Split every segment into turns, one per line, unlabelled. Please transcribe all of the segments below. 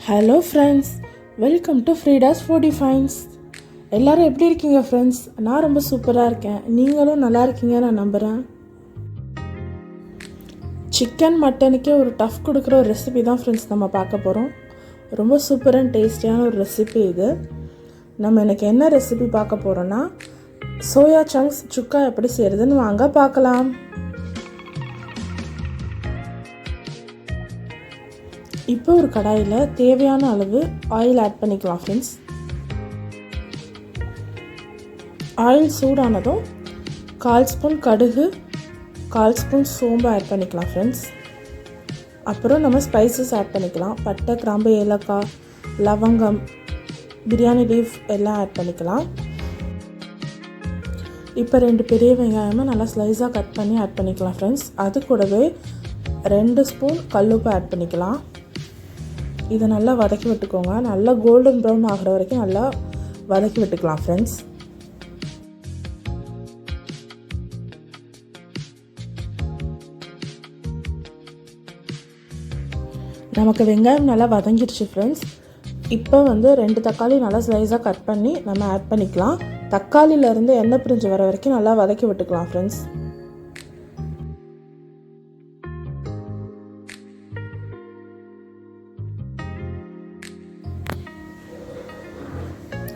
Hello friends, welcome to Frida's foodie finds. எல்லோரும் எப்படி இருக்கீங்க ஃப்ரெண்ட்ஸ்? நான் ரொம்ப சூப்பராக இருக்கேன். நீங்களும் நல்லா இருக்கீங்க நான் நம்புகிறேன். சிக்கன் மட்டனுக்கே ஒரு டஃப் கொடுக்குற ஒரு ரெசிபி தான் ஃப்ரெண்ட்ஸ் நம்ம பார்க்க போகிறோம். ரொம்ப சூப்பர் அண்ட் டேஸ்டியான ஒரு ரெசிபி இது. நம்ம எனக்கு என்ன ரெசிபி பார்க்க போகிறோன்னா சோயா சங்க்ஸ் சுக்கா எப்படி செய்கிறதுன்னு வாங்க பார்க்கலாம். இப்போ ஒரு கடாயில் தேவையான அளவு ஆயில் ஆட் பண்ணிக்கலாம் ஃப்ரெண்ட்ஸ். ஆயில் சூடானதும் 1/4 ஸ்பூன் கடுகு, 1/4 ஸ்பூன் சோம்பு ஆட் பண்ணிக்கலாம் ஃப்ரெண்ட்ஸ். அப்புறம் நம்ம ஸ்பைசஸ் ஆட் பண்ணிக்கலாம். பட்டை, கிராம்பு, ஏலக்காய், லவங்கம், பிரியாணி லீஃப் எல்லாம் ஆட் பண்ணிக்கலாம். இப்போ 2 பெரிய வெங்காயமாக நல்லா ஸ்லைஸாக கட் பண்ணி ஆட் பண்ணிக்கலாம் ஃப்ரெண்ட்ஸ். அது கூடவே 2 ஸ்பூன் கல்லுப்பு ஆட் பண்ணிக்கலாம். இதை நல்லா வதக்கி விட்டுக்கோங்க. நல்லா கோல்டன் ப்ரௌன் ஆகிற வரைக்கும் நல்லா வதக்கி விட்டுக்கலாம் ஃப்ரெண்ட்ஸ். நமக்கு வெங்காயம் நல்லா வதங்கிடுச்சு ஃப்ரெண்ட்ஸ். இப்போ 2 தக்காளி நல்லா ஸ்லைஸாக கட் பண்ணி நம்ம ஆட் பண்ணிக்கலாம். தக்காளியிலேருந்து எண்ணெய் பிரிஞ்சு வர வரைக்கும் நல்லா வதக்கி விட்டுக்கலாம் ஃப்ரெண்ட்ஸ்.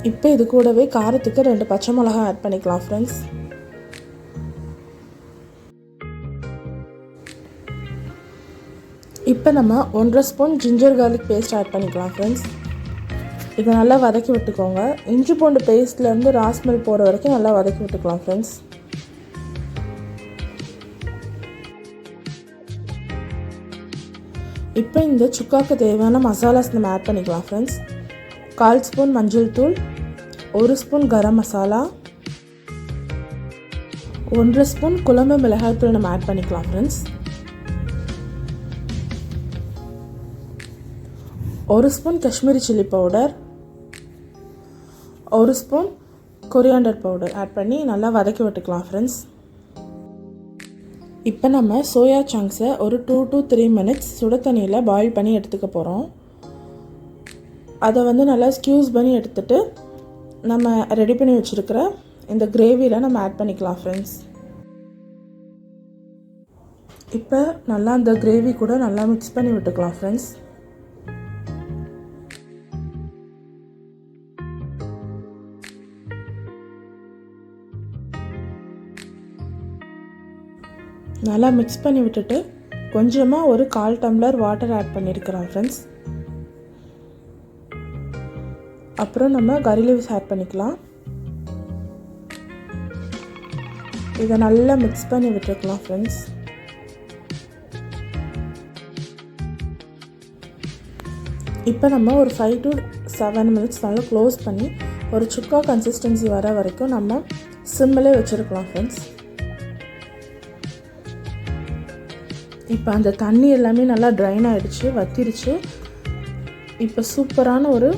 இப்போ இது கூடவே காரத்துக்கு 2 பச்சை மிளகாய் ஆட் பண்ணிக்கலாம் ஃப்ரெண்ட்ஸ். இப்போ நம்ம 1.5 spoon ginger garlic paste add பண்ணிக்கலாம் ஃப்ரெண்ட்ஸ். இதை நல்லா வதக்கி விட்டுக்கோங்க. இஞ்சி பூண்டு பேஸ்ட்லேருந்து ராஸ்மெல் போகிற வரைக்கும் நல்லா வதக்கி விட்டுக்கலாம் ஃப்ரெண்ட்ஸ். இப்போ இந்த சுக்காவுக்கு தேவையான மசாலாஸ் நம்ம ஆட் பண்ணிக்கலாம் ஃப்ரெண்ட்ஸ். 1/4 ஸ்பூன் மஞ்சள் தூள், 1 ஸ்பூன் கரம் மசாலா, 1 ஸ்பூன் குழம்பு மிளகாய் தூள் நம்ம ஆட் பண்ணிக்கலாம் friends. 1 spoon Kashmiri chilli powder, 1 spoon coriander powder add பண்ணி நல்லா வதக்கி விட்டுக்கலாம் ஃப்ரெண்ட்ஸ். இப்போ நம்ம சோயா சங்க்ஸை ஒரு 2 to 3 மினிட்ஸ் சுட தண்ணியில் பாயில் பண்ணி எடுத்துக்க போகிறோம். அதை நல்லா ஸ்க்யூஸ் பண்ணி எடுத்துகிட்டு நம்ம ரெடி பண்ணி வச்சுருக்கிற இந்த கிரேவியில் நம்ம ஆட் பண்ணிக்கலாம் ஃப்ரெண்ட்ஸ். இப்போ நல்லா அந்த கிரேவி கூட நல்லா மிக்ஸ் பண்ணி விட்டுக்கலாம் ஃப்ரெண்ட்ஸ். நல்லா மிக்ஸ் பண்ணி விட்டுட்டு கொஞ்சமாக ஒரு 1/4 டம்ளர் வாட்டர் ஆட் பண்ணியிருக்கிறோம் ஃப்ரெண்ட்ஸ். அப்புறம் நம்ம கறி லீவ்ஸ் ஆட் பண்ணிக்கலாம். இதை நல்லா மிக்ஸ் பண்ணி விட்டுருக்கலாம் ஃப்ரெண்ட்ஸ். இப்போ நம்ம ஒரு 5 to 7 மினிட்ஸ் நல்லா க்ளோஸ் பண்ணி ஒரு சுக்கா கன்சிஸ்டன்சி வர வரைக்கும் நம்ம சிம்மிலே வச்சுருக்கலாம் ஃப்ரெண்ட்ஸ். இப்போ அந்த தண்ணி எல்லாமே நல்லா ட்ரைன் ஆகிடுச்சு, வத்திருச்சு. இப்போ சூப்பரான ஒரு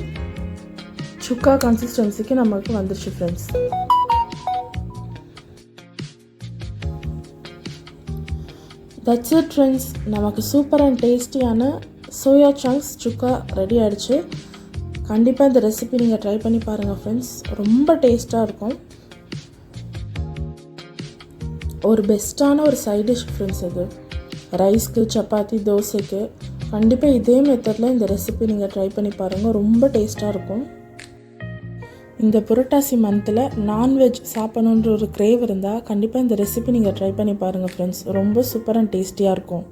சுக்கா கன்சிஸ்டன்சிக்கு நமக்கு வந்துருச்சு ஃப்ரெண்ட்ஸ். That's it friends. நமக்கு சூப்பர் அண்ட் டேஸ்டியான சோயா சங்க்ஸ் சுக்கா ரெடி ஆகிடுச்சு. கண்டிப்பாக இந்த ரெசிபி நீங்கள் ட்ரை பண்ணி பாருங்கள் ஃப்ரெண்ட்ஸ். ரொம்ப டேஸ்ட்டாக இருக்கும். ஒரு பெஸ்ட்டான ஒரு சைட் டிஷ் ஃப்ரெண்ட்ஸ். இது ரைஸ்க்கு, சப்பாத்தி, தோசைக்கு கண்டிப்பாக இதே மெத்தடில் இந்த ரெசிபி நீங்கள் ட்ரை பண்ணி பாருங்கள். ரொம்ப டேஸ்ட்டாக இருக்கும். இந்த புரட்டாசி மந்தில் நான்வெஜ் சாப்பிடணுன்ற ஒரு கிரேவ் இருந்தால் கண்டிப்பாக இந்த ரெசிபி நீங்கள் ட்ரை பண்ணி பாருங்கள் ஃப்ரெண்ட்ஸ். ரொம்ப சூப்பர் அண்ட் டேஸ்டியாக இருக்கும்.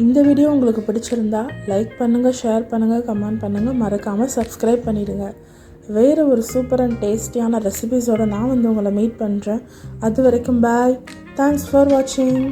இந்த வீடியோ உங்களுக்கு பிடிச்சிருந்தா லைக் பண்ணுங்கள், ஷேர் பண்ணுங்கள், கமெண்ட் பண்ணுங்கள், மறக்காமல் சப்ஸ்கிரைப் பண்ணிடுங்க. வேறு ஒரு சூப்பர் அண்ட் டேஸ்டியான ரெசிபிஸோடு நான் உங்களை மீட் பண்ணுறேன். அது வரைக்கும் பாய். தேங்க்ஸ் ஃபார் வாட்சிங்.